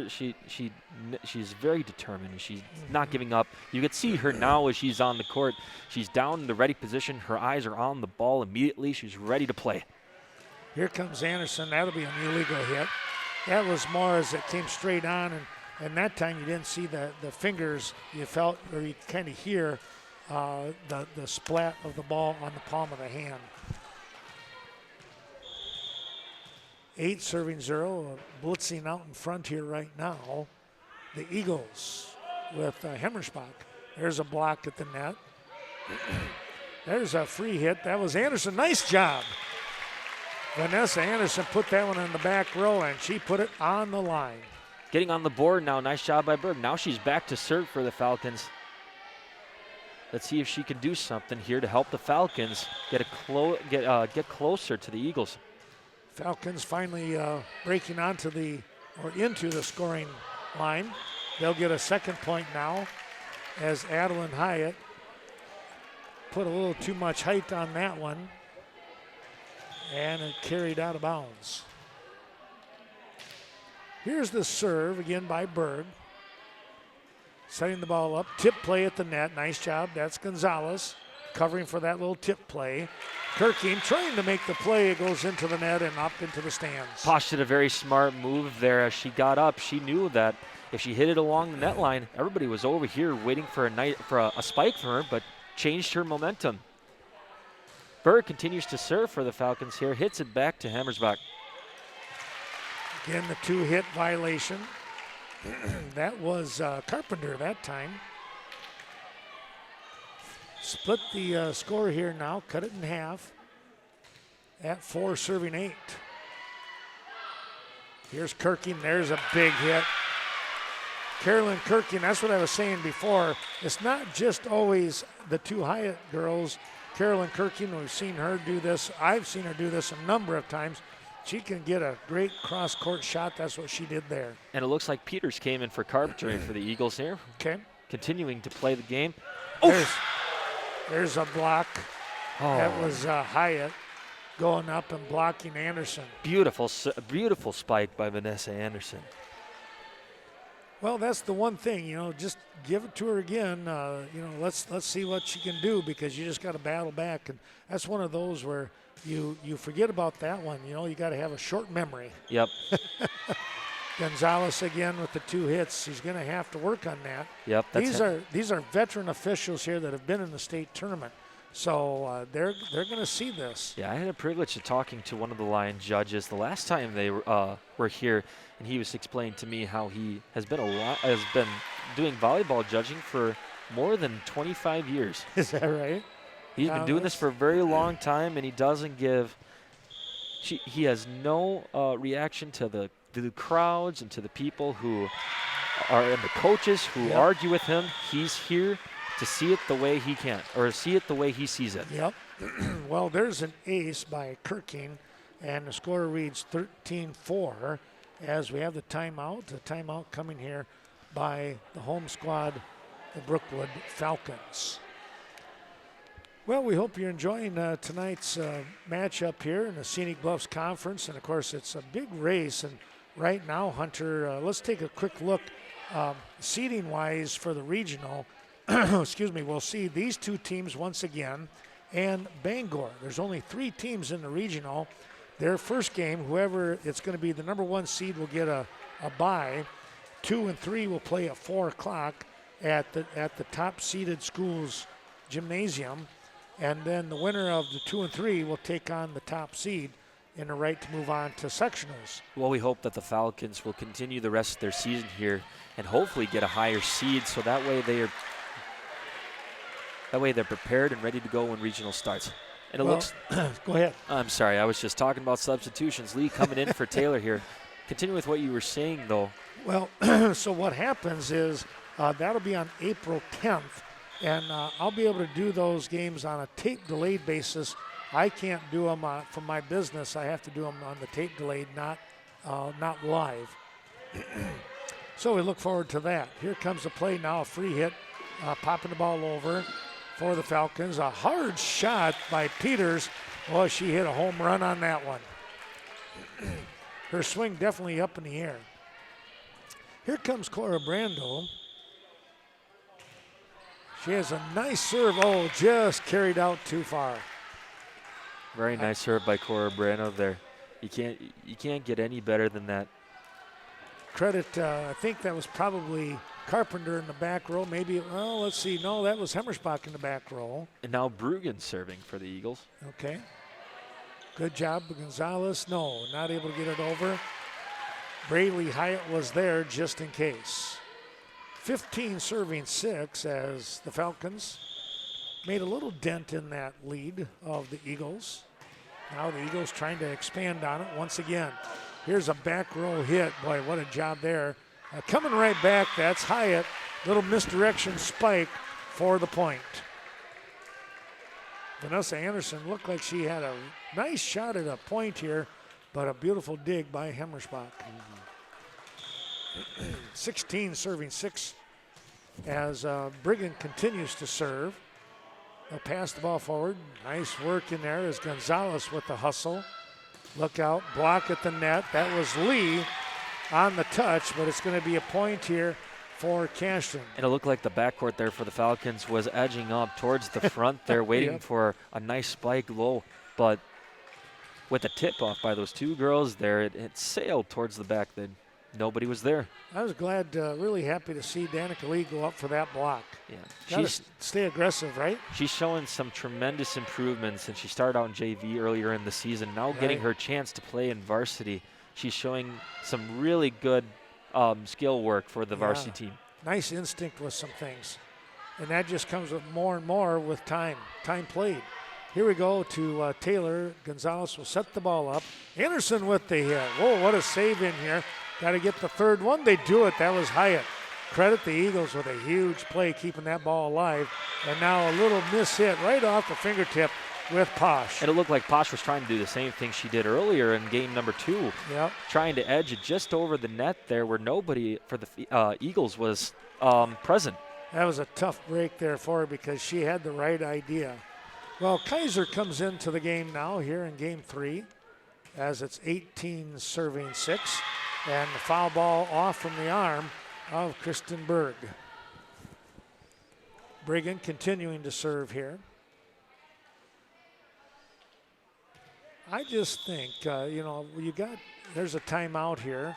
She's very determined. She's not giving up. You can see her now as she's on the court. She's down in the ready position. Her eyes are on the ball immediately. She's ready to play. Here comes Anderson. That'll be an illegal hit. That was more as it came straight on, and that time you didn't see the fingers. You felt, or you kind of hear the splat of the ball on the palm of the hand. 8-0, blitzing out in front here right now. The Eagles with Hemmersbach. There's a block at the net. There's a free hit. That was Anderson. Nice job. Vanessa Anderson put that one in the back row, and she put it on the line. Getting on the board now. Nice job by Berg. Now she's back to serve for the Falcons. Let's see if she can do something here to help the Falcons get closer to the Eagles. Falcons finally breaking into the scoring line. They'll get a second point now as Adeline Hyatt put a little too much height on that one, and it carried out of bounds. Here's the serve again by Berg. Setting the ball up. Tip play at the net. Nice job. That's Gonzalez covering for that little tip play. Kirking trying to make the play. It goes into the net and up into the stands. Posh did a very smart move there as she got up. She knew that if she hit it along the net line, everybody was over here waiting for a spike from her, but changed her momentum. Berg continues to serve for the Falcons here. Hits it back to Hemmersbach. Again, the 2-hit violation. That was Carpenter that time. Split the score here now, cut it in half at 4-8. Here's Kirking, there's a big hit. Carolyn Kirking, that's what I was saying before. It's not just always the two Hyatt girls. Carolyn Kirking, we've seen her do this. I've seen her do this a number of times. She can get a great cross-court shot. That's what she did there. And it looks like Peters came in for Carpenter for the Eagles here. Okay. Continuing to play the game. There's a block. Oh, That was Hyatt going up and blocking Anderson. beautiful spike by Vanessa Anderson. Well, that's the one thing, just give it to her again. Let's see what she can do, because you just got to battle back. And that's one of those where you forget about that one. You got to have a short memory. Yep. Gonzalez again with the 2 hits. He's going to have to work on that. Yep. These are veteran officials here that have been in the state tournament. So they're going to see this. Yeah, I had a privilege of talking to one of the line judges the last time they were here, and he was explaining to me how he has been doing volleyball judging for more than 25 years. Is that right? He's been doing this for a very long time, and he doesn't give. He has no reaction to the crowds and to the people who are and the coaches who argue with him. He's here to see it the way he can, or see it the way he sees it. Yep. Well, there's an ace by Kirking, and the score reads 13-4 as we have the timeout. The timeout coming here by the home squad, the Brookwood Falcons. Well, we hope you're enjoying tonight's matchup here in the Scenic Bluffs Conference, and of course it's a big race. And right now, Hunter, let's take a quick look seeding-wise for the regional. Excuse me, we'll see these 2 teams once again, and Bangor. There's only 3 teams in the regional. Their first game, whoever it's going to be, the number 1 seed will get a bye. 2 and 3 will play at 4 o'clock at the top seeded school's gymnasium, and then the winner of the 2 and 3 will take on the top seed in the right to move on to sectionals. Well, we hope that the Falcons will continue the rest of their season here and hopefully get a higher seed, so that way they're prepared and ready to go when regional starts. And it looks. Go ahead. I'm sorry, I was just talking about substitutions. Lee coming in for Taylor here. Continue with what you were saying, though. Well, so what happens is that'll be on April 10th, and I'll be able to do those games on a tape-delayed basis. I can't do them from my business. I have to do them on the tape-delayed, not live. So we look forward to that. Here comes the play now, a free hit, popping the ball over for the Falcons. A hard shot by Peters. Oh, she hit a home run on that one. Her swing definitely up in the air. Here comes Cora Brando. She has a nice serve. Oh, just carried out too far. Very nice serve by Cora Brando there. You can't get any better than that. Credit, I think that was probably Carpenter in the back row. Maybe, well, let's see. No, that was Hemmersbach in the back row. And now Bruggen serving for the Eagles. Okay. Good job, Gonzalez. No, not able to get it over. Braley Hyatt was there just in case. 15 serving 6 as the Falcons made a little dent in that lead of the Eagles. Now the Eagles trying to expand on it once again. Here's a back row hit. Boy, what a job there. Coming right back, that's Hyatt. Little misdirection spike for the point. Vanessa Anderson looked like she had a nice shot at a point here, but a beautiful dig by Hemmersbach. 16 serving 6 as Briggan continues to serve. They'll pass the ball forward. Nice work in there as Gonzalez with the hustle. Look out, block at the net. That was Lee on the touch, but it's going to be a point here for Cashton. And it looked like the backcourt there for the Falcons was edging up towards the front there, waiting for a nice spike low. But with a tip-off by those 2 girls there, it sailed towards the back. Then nobody was there. I was glad, really happy to see Danica Lee go up for that block. Yeah, Gotta stay aggressive, right? She's showing some tremendous improvements since she started out in JV earlier in the season. Now getting her chance to play in varsity, she's showing some really good skill work for the varsity team. Nice instinct with some things. And that just comes with more and more with time played. Here we go to Taylor. Gonzalez will set the ball up. Anderson with the hit. Whoa, what a save in here. Got to get the third one. They do it. That was Hyatt. Credit the Eagles with a huge play keeping that ball alive. And now a little miss hit right off the fingertip with Posh. And it looked like Posh was trying to do the same thing she did earlier in game number 2. Yep. Trying to edge it just over the net there where nobody for the Eagles was present. That was a tough break there for her because she had the right idea. Well, Kaiser comes into the game now here in game 3 as it's 18 serving 6, and the foul ball off from the arm of Kristen Berg. Brigham continuing to serve here. I just think, there's a timeout here.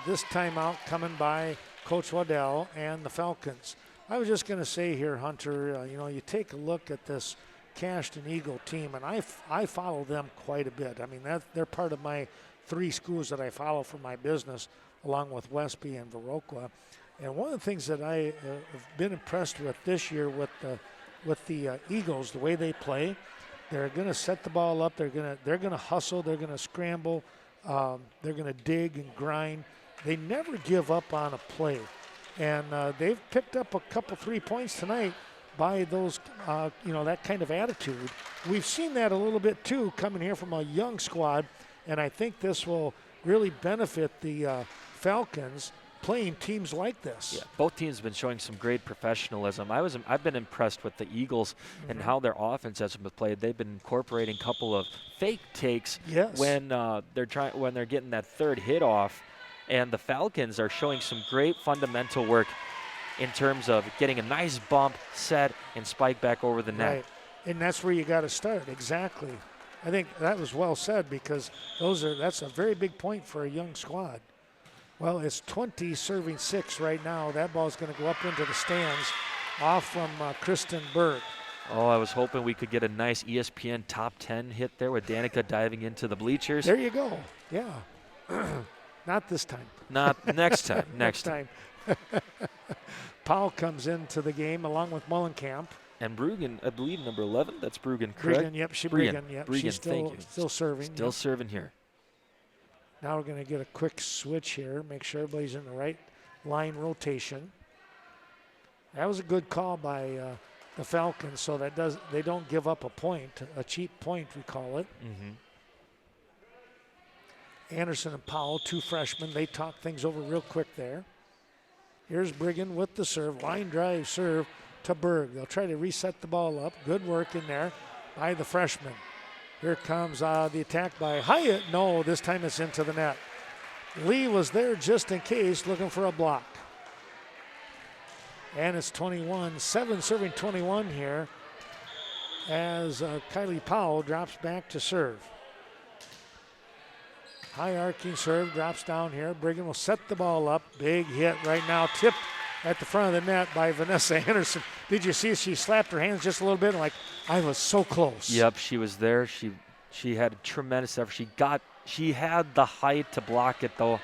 This timeout coming by Coach Waddell and the Falcons. I was just going to say here, Hunter, you take a look at this Cashton Eagle team, and I follow them quite a bit. I mean, they're part of my 3 schools that I follow for my business, along with Westby and Viroqua. And one of the things that I have been impressed with this year with the Eagles, the way they play, they're going to set the ball up. They're going to hustle. They're going to scramble. They're going to dig and grind. They never give up on a play. And they've picked up a couple 3 points tonight by those, that kind of attitude. We've seen that a little bit, too, coming here from a young squad. And I think this will really benefit the Falcons playing teams like this. Yeah, both teams have been showing some great professionalism. I've been impressed with the Eagles and how their offense has been played. They've been incorporating a couple of fake takes when they're getting that third hit off, and the Falcons are showing some great fundamental work in terms of getting a nice bump, set, and spike back over the net. Right, and that's where you got to start. Exactly. I think that was well said because that's a very big point for a young squad. Well, it's 20 serving 6 right now. That ball's going to go up into the stands off from Kristen Berg. Oh, I was hoping we could get a nice ESPN top 10 hit there with Danica diving into the bleachers. There you go. Yeah. Not this time. Not next time. Next time. Powell comes into the game along with Mullenkamp. And Brugan, I believe number 11, that's Brugan, correct? Brugan, yep. Yep. Brugan, she's thank you. Still serving. Still serving here. Now we're going to get a quick switch here, make sure everybody's in the right line rotation. That was a good call by the Falcons, so they don't give up a point, a cheap point we call it. Anderson and Powell, 2 freshmen, they talk things over real quick there. Here's Brigham with the serve, line drive serve to Berg. They'll try to reset the ball up. Good work in there by the freshman. Here comes the attack by Hyatt. No, this time it's into the net. Lee was there just in case, looking for a block. And it's 21, 7 serving 21 here as Kylie Powell drops back to serve. High arcing serve, drops down here. Brigham will set the ball up. Big hit right now, tipped at the front of the net by Vanessa Anderson. Did you see she slapped her hands just a little bit like, I was so close. Yep, she was there. She had a tremendous effort. She had the height to block it though.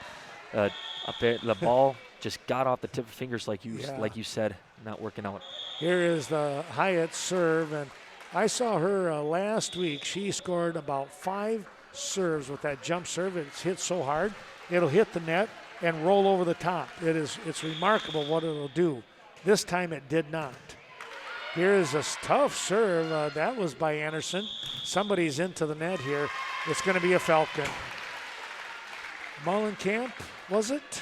The ball just got off the tip of fingers like you said, not working out. Here is the Hyatt serve, and I saw her last week. She scored about 5 serves with that jump serve. It's hit so hard, it'll hit the net and roll over the top. It's remarkable what it'll do. This time it did not. Here is a tough serve. That was by Anderson. Somebody's into the net here. It's going to be a Falcon. Mullenkamp, was it?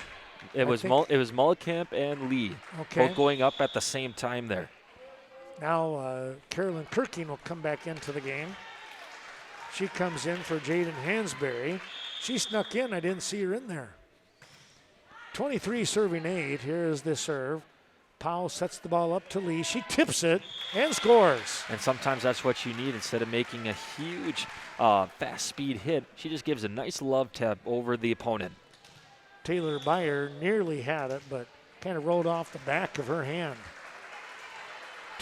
It was Mullenkamp and Lee, both going up at the same time there. Now Carolyn Kirking will come back into the game. She comes in for Jaden Hansberry. She snuck in. I didn't see her in there. 23 serving 8. Here is the serve. Powell sets the ball up to Lee. She tips it and scores. And sometimes that's what you need. Instead of making a huge fast speed hit, she just gives a nice love tap over the opponent. Taylor Byer nearly had it, but kind of rolled off the back of her hand.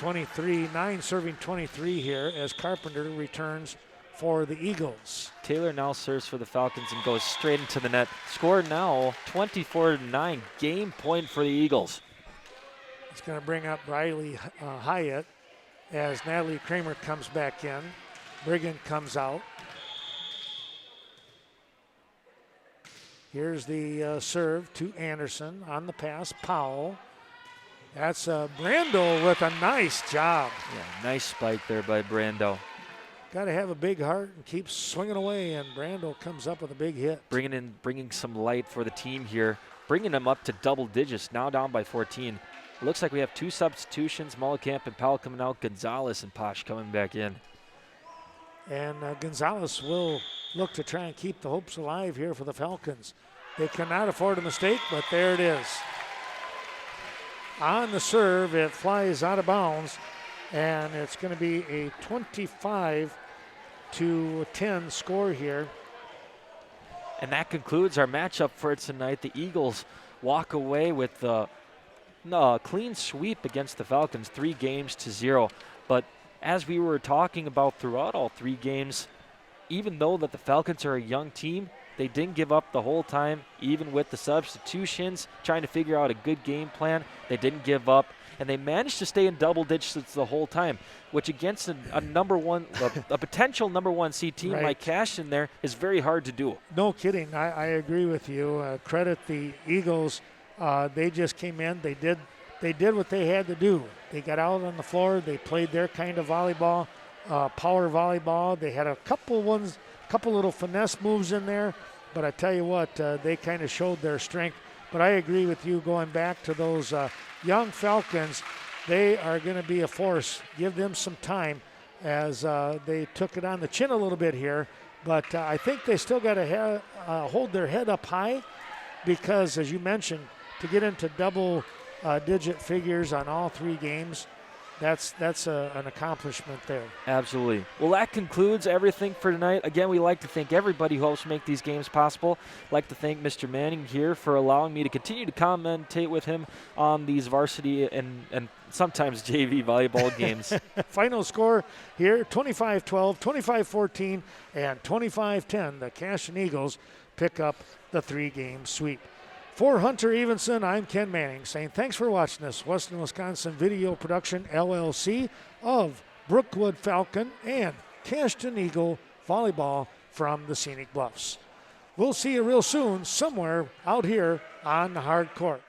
9 serving 23 here as Carpenter returns for the Eagles. Taylor now serves for the Falcons and goes straight into the net. Score now 24-9. Game point for the Eagles. It's going to bring up Riley Hyatt as Natalie Kramer comes back in. Brigham comes out. Here's the serve to Anderson on the pass. Powell. That's Brando with a nice job. Yeah, nice spike there by Brando. Got to have a big heart and keep swinging away, and Brando comes up with a big hit. Bringing some light for the team here, bringing them up to double digits, now down by 14. It looks like we have 2 substitutions, Mollenkamp and Powell coming out, Gonzalez and Posh coming back in. And Gonzalez will look to try and keep the hopes alive here for the Falcons. They cannot afford a mistake, but there it is. On the serve, it flies out of bounds, and it's going to be a 25-10 score here. And that concludes our matchup for tonight. The Eagles walk away with a clean sweep against the Falcons, 3-0. But as we were talking about throughout all 3 games, even though that the Falcons are a young team, they didn't give up the whole time, even with the substitutions, trying to figure out a good game plan. They didn't give up, and they managed to stay in double digits the whole time, which against a number one, a potential number 1 seed team like Cashton there is very hard to do. No kidding. I agree with you. Credit the Eagles. They just came in. They did what they had to do. They got out on the floor. They played their kind of volleyball, power volleyball. They had a couple little finesse moves in there, but I tell you what, they kind of showed their strength. But I agree with you, going back to those young Falcons, they are going to be a force. Give them some time, as they took it on the chin a little bit here. But I think they still got to hold their head up high, because, as you mentioned, to get into double-digit figures on all 3 games, that's an accomplishment there. Absolutely. Well, that concludes everything for tonight. Again, we like to thank everybody who helps make these games possible. I'd like to thank Mr. Manning here for allowing me to continue to commentate with him on these varsity and sometimes JV volleyball games. Final score here, 25-12, 25-14, and 25-10. The Cashton Eagles pick up the 3-game sweep. For Hunter Evenson, I'm Ken Manning saying thanks for watching this Western Wisconsin Video Production LLC of Brookwood Falcon and Cashton Eagle Volleyball from the Scenic Bluffs. We'll see you real soon somewhere out here on the hard court.